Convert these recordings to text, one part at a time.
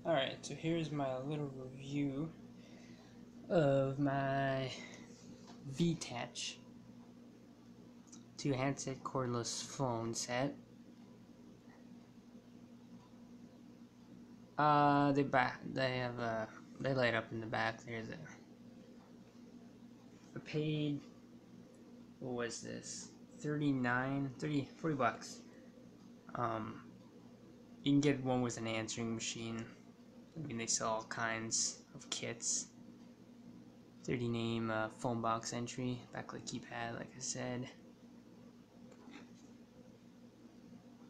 Alright, so here's my little review of my Vtech 2 handset cordless phone set. They light up in the back. There's a paid, what was this? 40 bucks. You can get one with an answering machine. I mean, they sell all kinds of kits. 30 name phone box entry, backlit keypad, like I said.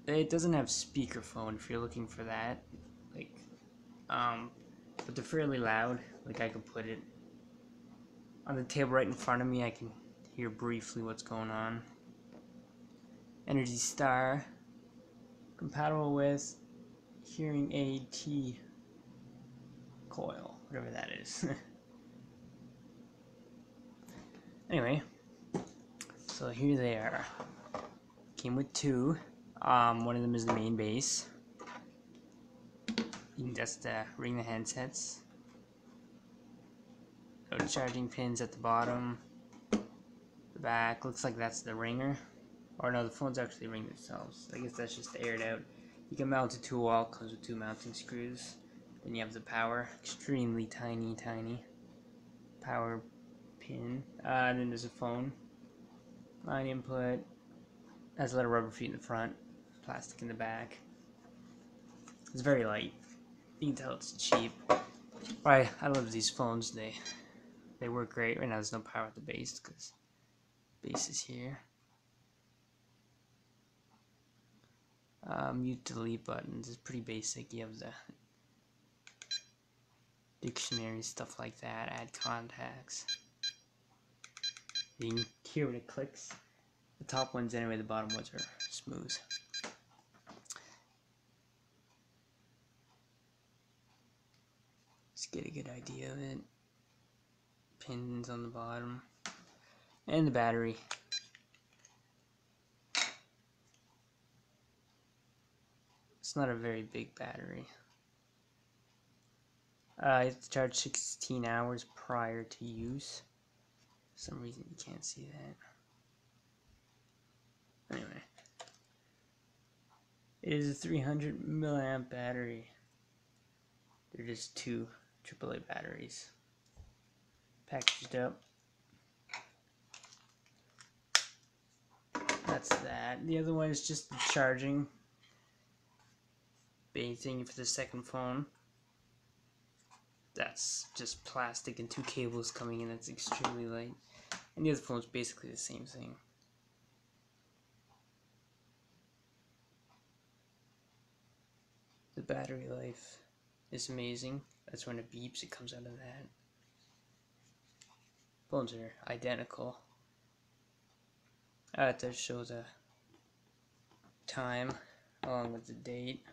It doesn't have speakerphone if you're looking for that. But they're fairly loud. Like, I could put it on the table right in front of me. I can hear briefly what's going on. Energy Star, compatible with hearing aid T coil, whatever that is. Anyway, so here they are. Came with two. One of them is the main base. You can just ring the handsets. No charging pins at the bottom. The back looks like that's the ringer. Or no, the phones actually ring themselves. I guess that's just aired out. You can mount it to a wall. Comes with 2 mounting screws. Then you have the power. Extremely tiny power pin. And then there's a phone. Line input. Has a little rubber feet in the front. Plastic in the back. It's very light. You can tell it's cheap. Right, I love these phones. They work great. Right now there's no power at the base because base is here. Mute, delete buttons is pretty basic. You have the dictionary, stuff like that. Add contacts. You can hear when it clicks. The top ones anyway, the bottom ones are smooth. Just get a good idea of it. Pins on the bottom. And the battery. It's not a very big battery. You have to charge 16 hours prior to use. For some reason you can't see that. Anyway. It is a 300 milliamp battery. They're just 2 AAA batteries. Packaged up. That's that. The other one is just the charging bay thing for the second phone. That's just plastic and 2 cables coming in. That's extremely light. And the other phone's basically the same thing. The battery life is amazing. That's when it beeps, it comes out of that. Phones are identical. It does show the time along with the date.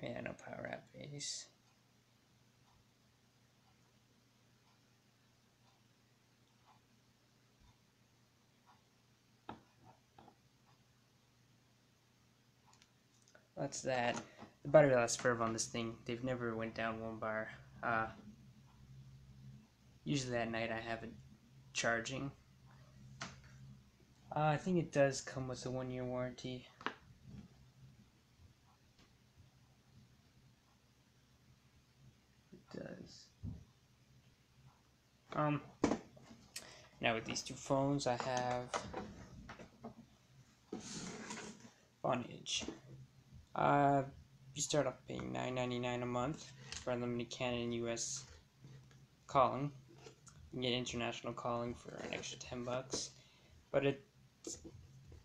Yeah, no power at base. That's that. The battery lasts forever on this thing. They've never went down 1 bar. Usually at night I have it charging. I think it does come with a 1-year warranty. It does. Now with these 2 phones I have Vonage. You start off paying $9.99 a month for unlimited Canada and US calling. You can get international calling for an extra 10 bucks. But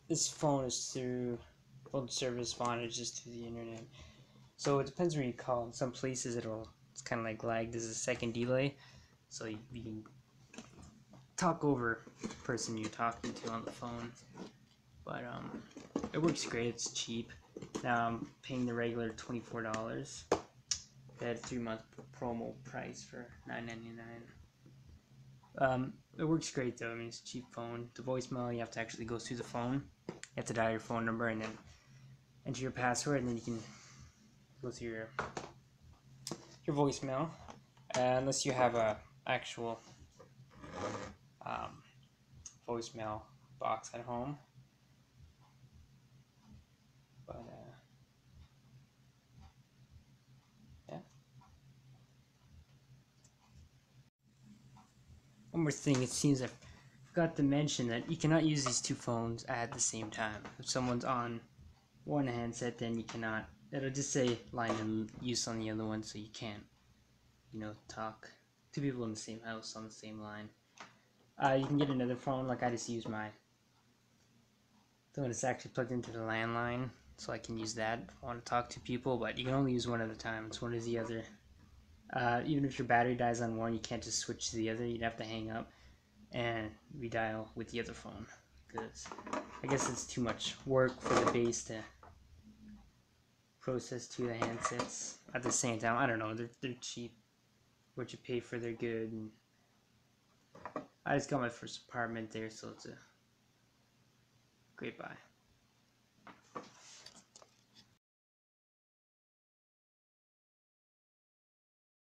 this phone is through phone service. Vonage is through the internet. So it depends where you call. In some places it's kind of like lag. There's a second delay, so you can talk over the person you're talking to on the phone. But it works great. It's cheap. Now I'm paying the regular $24. They had 3-month promo price for $9.99. It works great though. I mean, it's a cheap phone. The voicemail, you have to actually go through the phone. You have to dial your phone number and then enter your password, and then you can go through your voicemail, unless you have a actual voicemail box at home. But yeah. One more thing, it seems I forgot to mention that you cannot use these two phones at the same time. If someone's on one handset, then you cannot. It'll just say line in use on the other one, so you can't, talk two people in the same house on the same line. You can get another phone, like I just use the one that's actually plugged into the landline, so I can use that if I want to talk to people, but you can only use one at a time. It's one or the other. Even if your battery dies on one, you can't just switch to the other. You'd have to hang up and redial with the other phone, because I guess it's too much work for the base to process to the handsets at the same time. I don't know, they're cheap. What you pay for, they're good. And I just got my first apartment there, so it's a great buy.